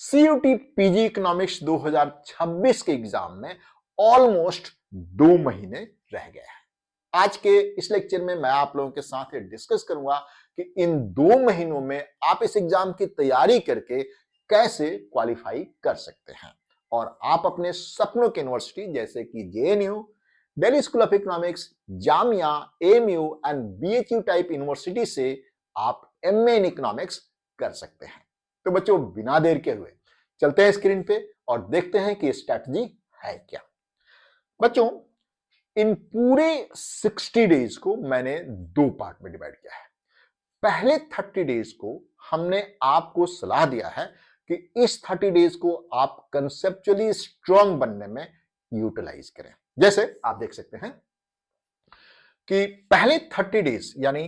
CUT PG economics 2026 के exam में almost 2 महीने रह गए हैं। आज के इस लेक्चर में मैं आप लोगों के साथ ये डिस्कस करूंगा कि इन 2 महीनों में आप इस एग्जाम की तैयारी करके कैसे क्वालिफाई कर सकते हैं और आप अपने सपनों की यूनिवर्सिटी जैसे कि JNU, Delhi school of economics, Jamia, AMU and BHU type university से आप एमए इन इकोनॉमिक्स कर सकते हैं। तो बच्चों, बिना देर के हुए चलते हैं स्क्रीन पे और देखते हैं कि स्ट्रैटेजी है क्या। बच्चों, इन पूरे 60 डेज को मैंने 2 पार्ट में डिवाइड किया है। पहले 30 डेज को हमने आपको सलाह दिया है कि इस 30 डेज को आप कंसेप्चुअली स्ट्रांग बनने में यूटिलाइज करें। जैसे आप देख सकते हैं कि पहले 30 डेज यानी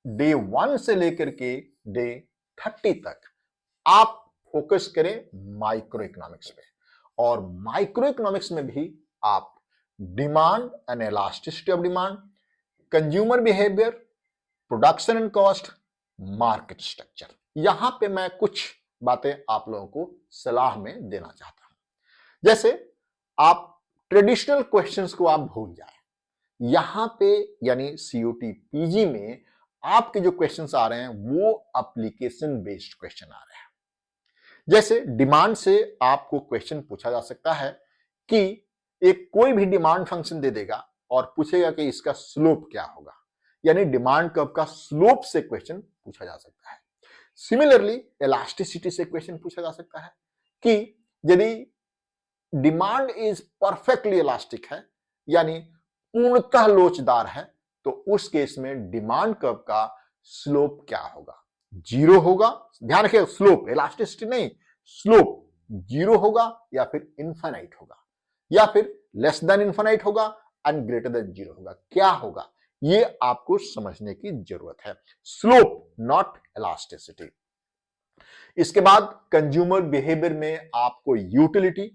डे 1 से लेकर के डे 30 तक आप फोकस करें माइक्रो इकोनॉमिक्स पे, और माइक्रो इकोनॉमिक्स में भी आप demand and elasticity of demand, consumer behaviour, production and cost, market structure, यहां पे मैं कुछ बातें आप लोगों को सलाह में देना चाहता हूं। जैसे आप ट्रेडिशनल क्वेश्चंस को आप भूल जाएं। यहां पे यानी सीयूटी पीजी में आपके जो क्वेश्चंस आ रहे हैं वो एप्लीकेशन बेस्ड क्वेश्चन आ रहे हैं। जैसे डिमांड से आपको क्वेश्चन पूछा जा सकता है कि एक कोई भी डिमांड फंक्शन दे देगा और पूछेगा कि इसका स्लोप क्या होगा, यानी डिमांड कर्व का स्लोप से क्वेश्चन पूछा जा सकता है। सिमिलरली इलास्टिसिटी से क्वेश्चन पूछा जा सकता है कि यदि डिमांड इज परफेक्टली इलास्टिक है यानी पूर्णतः लोचदार है, तो उस केस में डिमांड कर्व का स्लोप क्या होगा, 0 होगा। ध्यान रखिए, स्लोप, इलास्टिसिटी नहीं, स्लोप 0 होगा या फिर इनफाइनाइट होगा या फिर लेस देन इनफाइनाइट होगा एंड ग्रेटर देन 0 होगा। क्या होगा ये आपको समझने की जरूरत है। Slope not elasticity. इसके बाद कंज्यूमर बिहेवियर में आपको यूटिलिटी,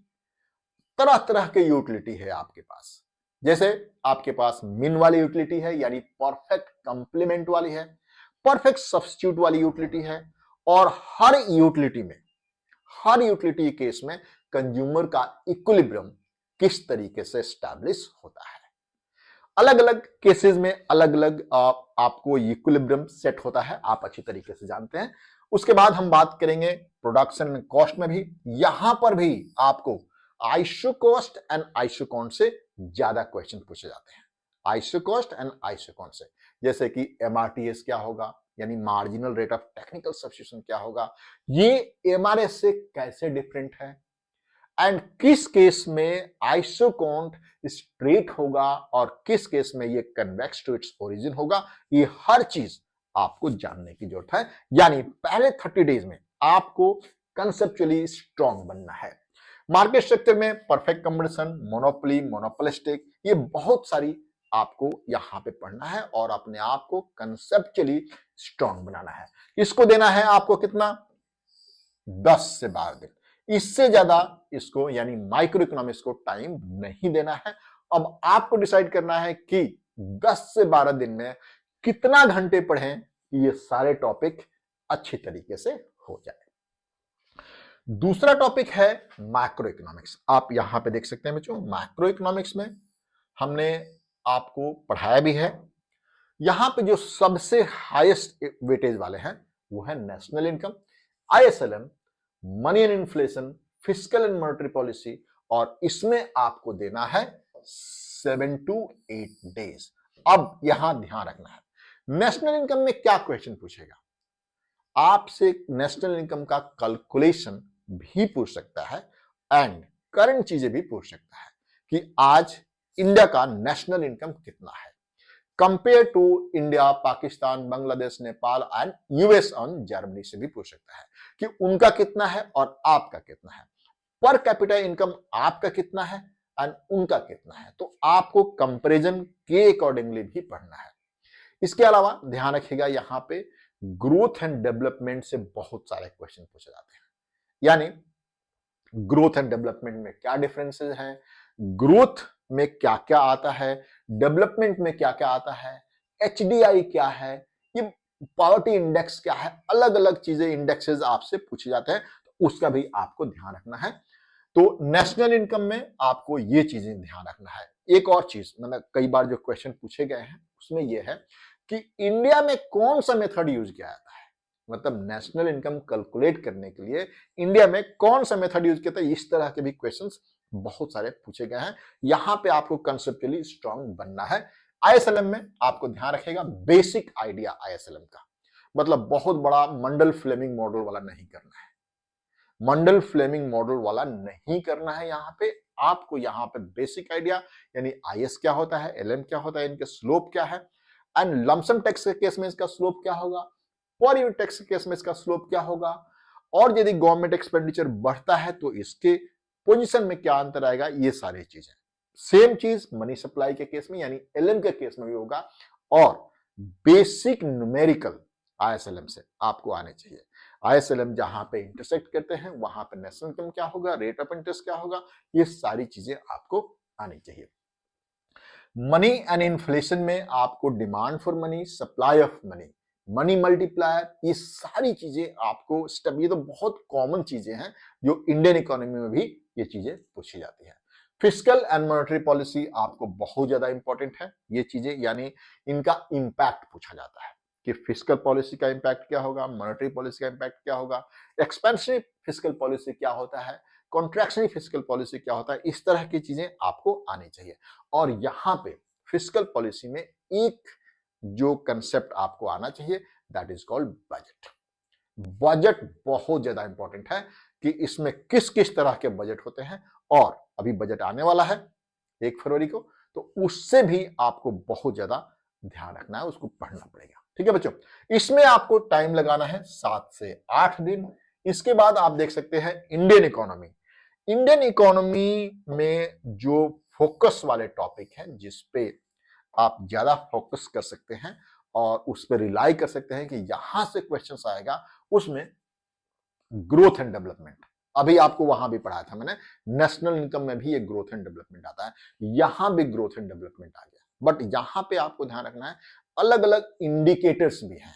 तरह तरह के यूटिलिटी है आपके पास। जैसे आपके पास मिन वाली यूटिलिटी है यानी परफेक्ट कंप्लीमेंट वाली है, परफेक्ट सब्स्टिट्यूट वाली यूटिलिटी है, और हर यूटिलिटी केस में कंज्यूमर का इक्विलिब्रियम किस तरीके से एस्टैब्लिश होता है। अलग अलग केसेस में अलग अलग आपको इक्विलिब्रियम सेट होता है, आप अच्छी तरीके से जानते हैं। उसके बाद हम बात करेंगे प्रोडक्शन कॉस्ट में भी। यहां पर भी आपको आइसो कॉस्ट एंड आइसोकॉन से ज्यादा क्वेश्चन पूछे जाते हैं। आइसो कॉस्ट एंड आइसोकॉन से, जैसे कि एमआरटीएस क्या होगा यानी marginal rate of technical substitution क्या होगा, ये एमआरएस से कैसे डिफरेंट है, एंड किस केस में आइसोकॉन्ट स्ट्रेट होगा और किस केस में ये कन्वेक्स टू इट्स ओरिजिन होगा, ये हर चीज आपको जानने की जरूरत है। यानी पहले 30 डेज में आपको कंसेप्चुअली स्ट्रांग बनना है। मार्केट स्ट्रक्चर में परफेक्ट कंपटीशन, मोनोपोली, मोनोपोलिस्टिक, ये बहुत सारी आपको यहां पे पढ़ना है और अपने आप को कंसेप्चुअली स्ट्रांग बनाना है। इसको देना है आपको कितना, 10 से 12 दिन। इससे ज्यादा इसको यानी माइक्रो इकोनॉमिक्स को टाइम नहीं देना है। अब आपको डिसाइड करना है कि 10 से 12 दिन में कितना घंटे पढ़ें कि ये सारे टॉपिक अच्छी तरीके से हो जाए। दूसरा टॉपिक है मैक्रो इकोनॉमिक्स। आप यहां पे देख सकते हैं बच्चों, मैक्रो इकोनॉमिक्स में हमने आपको पढ़ाया भी है। यहां पे जो सबसे हाईएस्ट वेटेज वाले हैं वो है national income, ISLM, money and inflation, fiscal and monetary policy, और इसमें आपको देना है 7 to 8 डेज। अब यहां ध्यान रखना है, नेशनल इनकम में क्या क्वेश्चन पूछेगा, आपसे नेशनल इनकम का कैलकुलेशन भी पूछ सकता है एंड करंट चीजें भी पूछ सकता है कि आज इंडिया का नेशनल इनकम कितना है compare to India, Pakistan, Bangladesh, Nepal and US on Germany से भी पूछ सकता है कि उनका कितना है और आपका कितना है। पर कैपिटा इनकम आपका कितना है एंड उनका कितना है, तो आपको कंपैरिजन के अकॉर्डिंगली भी पढ़ना है। इसके अलावा ध्यान रखिएगा, यहां पे ग्रोथ एंड डेवलपमेंट से बहुत सारे क्वेश्चन पूछे जाते हैं। यानी ग्रोथ एंड डेवलपमेंट में क्या डिफरेंसेस हैं, ग्रोथ में क्या क्या आता है, डेवलपमेंट में क्या क्या आता है, एचडीआई क्या है, ये पॉवर्टी इंडेक्स क्या है, अलग अलग चीजें इंडेक्सेस आपसे पूछे जाते हैं। तो उसका भी आपको ध्यान रखना है। तो नेशनल इनकम में आपको ये चीजें ध्यान रखना है। एक और चीज, मतलब कई बार जो क्वेश्चन पूछे गए हैं उसमें यह है कि इंडिया में कौन सा मेथड यूज किया जाता है, मतलब नेशनल इनकम कैलकुलेट करने के लिए इंडिया में कौन सा मेथड यूज किया जाता है। इस तरह के भी क्वेश्चंस बहुत सारे पूछे गए हैं। यहां पे आपको कंसेप्चुअली स्ट्रांग बनना है। आईएसएलएम में आपको ध्यान रखेगा बेसिक आइडिया आईएसएलएम का, मतलब बहुत बड़ा मंडल फ्लेमिंग मॉडल वाला नहीं करना है। मंडल फ्लेमिंग मॉडल वाला नहीं करना है। यहां पे आपको यहां पे बेसिक आइडिया, यानी आईएस क्या होता है, एलएम क्या होता है, इनके स्लोप क्या है, एंड लमसम टैक्स के केस में इसका स्लोप क्या होगा, पर यूनिट टैक्स के केस में इसका स्लोप क्या होगा, और यदि गवर्नमेंट एक्सपेंडिचर बढ़ता है तो इसके पोजीशन में क्या अंतर आएगा, ये सारी चीजें। सेम चीज मनी सप्लाई के केस में यानी एलएम के केस में भी होगा। और बेसिक न्यूमेरिकल आईएसएलएम से आपको आने चाहिए। आईएसएलएम जहां पे इंटरसेक्ट करते हैं वहां पे नेशनल इनकम क्या होगा, रेट ऑफ इंटरेस्ट क्या होगा, ये सारी चीजें आपको आनी चाहिए। मनी एंड इन्फ्लेशन में आपको demand for money, supply of money, money multiplier, ये सारी चीजें आपको स्टेप, ये तो बहुत कॉमन चीजें हैं जो इंडियन इकोनॉमी में भी ये चीजें पूछी जाती है। फिस्कल एंड मॉनेटरी पॉलिसी आपको बहुत ज्यादा इंपॉर्टेंट है ये चीजें, यानी इनका इंपैक्ट पूछा जाता है कि फिस्कल पॉलिसी का इंपैक्ट क्या होगा, मॉनेटरी पॉलिसी का इंपैक्ट क्या होगा, एक्सपेंसिव फिस्कल पॉलिसी क्या होता है, कॉन्ट्रैक्शनरी फिस्कल पॉलिसी क्या होता है, इस तरह की चीजें आपको आनी चाहिए। और यहां पे फिस्कल पॉलिसी में एक जो कंसेप्ट आपको आना चाहिए, that is called budget. Budget बहुत ज्यादा इंपॉर्टेंट है कि इसमें किस किस तरह के बजट होते हैं, और अभी बजट आने वाला है 1 फरवरी को, तो उससे भी आपको बहुत ज्यादा ध्यान रखना है, उसको पढ़ना पड़ेगा। ठीक है बच्चों, इसमें आपको टाइम लगाना है 7 से 8 दिन। इसके बाद आप देख सकते हैं इंडियन इकोनॉमी। इंडियन इकोनॉमी में जो फोकस वाले टॉपिक हैं जिसपे आप ज्यादा फोकस कर सकते हैं और उस पर रिलाई कर सकते हैं कि यहां से क्वेश्चंस आएगा, उसमें ग्रोथ एंड डेवलपमेंट। अभी आपको वहां भी पढ़ाया था मैंने, नेशनल इनकम में भी ये ग्रोथ एंड डेवलपमेंट आता है, यहां भी ग्रोथ एंड डेवलपमेंट आ गया। बट यहां पे आपको ध्यान रखना है अलग अलग इंडिकेटर्स भी हैं।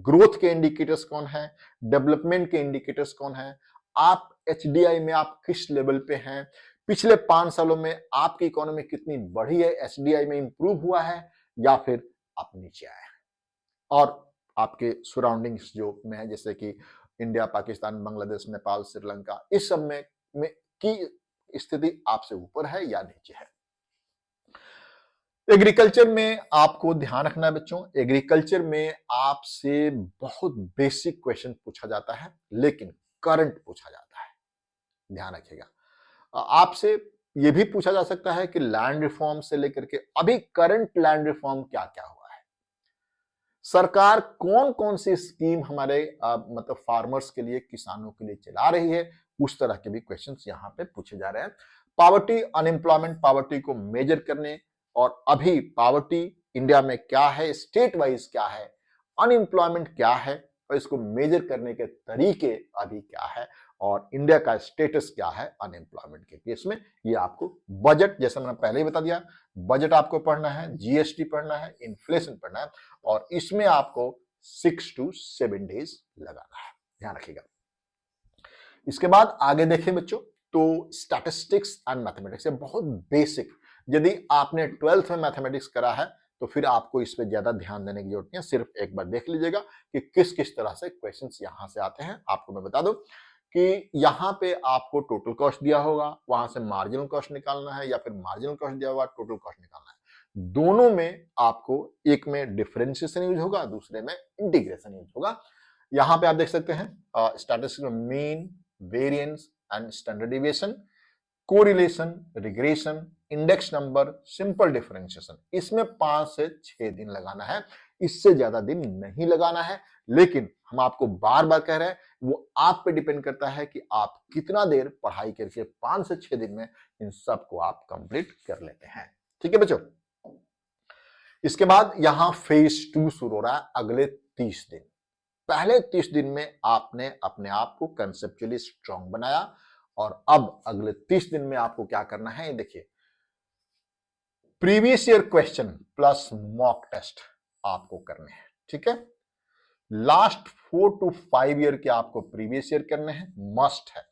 ग्रोथ के इंडिकेटर्स कौन है, डेवलपमेंट के इंडिकेटर्स कौन है, आप एचडीआई में आप किस लेवल पे हैं, पिछले 5 सालों में आपकी इकोनॉमी कितनी बढ़ी है, एचडीआई में इंप्रूव हुआ है या फिर आप नीचे आए हैं, और आपके सराउंडिंग्स जो में है जैसे कि इंडिया, पाकिस्तान, बांग्लादेश, नेपाल, श्रीलंका, इस सब में की स्थिति आपसे ऊपर है या नीचे है। एग्रीकल्चर में आपको ध्यान रखना है बच्चों, एग्रीकल्चर में आपसे बहुत बेसिक क्वेश्चन पूछा जाता है लेकिन करंट पूछा जाता है, ध्यान रखिएगा। आपसे यह भी पूछा जा सकता है कि लैंड रिफॉर्म से लेकर के अभी करंट लैंड रिफॉर्म क्या क्या हुआ है, सरकार कौन कौन सी स्कीम हमारे मतलब फार्मर्स के लिए, किसानों के लिए चला रही है, उस तरह के भी क्वेश्चंस यहां पे पूछे जा रहे हैं। पावर्टी, अनएम्प्लॉयमेंट पावर्टी को मेजर करने, और अभी पावर्टी इंडिया में क्या है, स्टेट वाइज क्या है, अनएम्प्लॉयमेंट क्या है, और इसको मेजर करने के तरीके अभी क्या है, और इंडिया का स्टेटस क्या है अनएम्प्लॉयमेंट के केस में, ये आपको बजट, जैसे मैंने पहले ही बता दिया, बजट आपको पढ़ना है, जीएसटी पढ़ना है, इन्फ्लेशन पढ़ना है, और इसमें आपको 6 to 7 डेज लगाना है, ध्यान रखिएगा। इसके बाद आगे देखें बच्चों, तो स्टैटिस्टिक्स एंड मैथमेटिक्स बहुत बेसिक, यदि आपने 12th में मैथमेटिक्स करा है तो फिर आपको इस पर ज्यादा ध्यान देने की जरूरत नहीं है, सिर्फ एक बार देख लीजिएगा कि किस किस तरह से क्वेश्चंस यहां से आते हैं। आपको मैं बता दूं कि यहां पे आपको टोटल कॉस्ट दिया होगा, वहां से मार्जिनल कॉस्ट निकालना है, या फिर मार्जिनल कॉस्ट दिया होगा, टोटल कॉस्ट निकालना है। दोनों में आपको, एक में डिफरेंशिएशन यूज होगा, दूसरे में इंटीग्रेशन यूज होगा। यहां पे आप देख सकते हैं स्टैटिस्टिक्स में mean, variance and standard deviation, correlation, regression, index number, simple differentiation, इसमें 5 से 6 दिन लगाना है, इससे ज्यादा दिन नहीं लगाना है। लेकिन हम आपको बार बार कह रहे हैं, वो आप पे डिपेंड करता है कि आप कितना देर पढ़ाई करके 5 से 6 दिन में इन सबको आप कंप्लीट कर लेते हैं। ठीक है बच्चों, इसके बाद यहां फेज 2 शुरू हो रहा है अगले 30 दिन। पहले 30 दिन में आपने अपने आप को कंसेप्चुअली स्ट्रांग बनाया, और अब अगले 30 दिन में आपको क्या करना है, देखिए, previous year question plus mock test आपको करने हैं। ठीक है, लास्ट 4 to 5 ईयर के आपको प्रीवियस ईयर करने हैं, मस्ट है।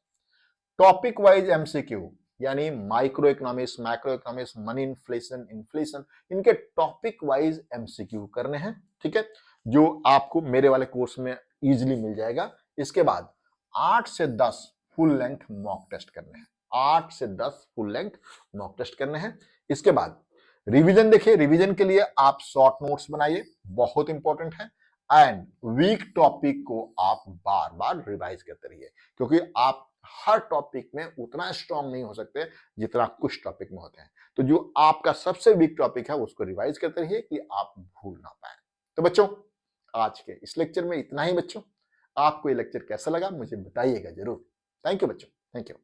टॉपिक वाइज एमसीक्यू यानी micro economics, macro economics, money inflation, inflation, इनके टॉपिक वाइज एमसीक्यू करने हैं, ठीक है, जो आपको मेरे वाले कोर्स में इजीली मिल जाएगा। इसके बाद 8 से 10 फुल लेंथ मॉक टेस्ट करने हैं, 8 से 10 फुल लेंथ मॉक टेस्ट करने हैं। इसके बाद रिवीजन देखिए, रिवीजन के लिए आप शॉर्ट नोट्स बनाइए, बहुत इंपॉर्टेंट है। एंड वीक टॉपिक को आप बार बार रिवाइज करते रहिए, क्योंकि आप हर टॉपिक में उतना स्ट्रांग नहीं हो सकते जितना कुछ टॉपिक में होते हैं। तो जो आपका सबसे वीक टॉपिक है उसको रिवाइज करते रहिए कि आप भूल ना पाए। तो बच्चों, आज के इस लेक्चर में इतना ही। बच्चों, आपको ये लेक्चर कैसा लगा मुझे बताइएगा जरूर। थैंक यू बच्चों, थैंक यू।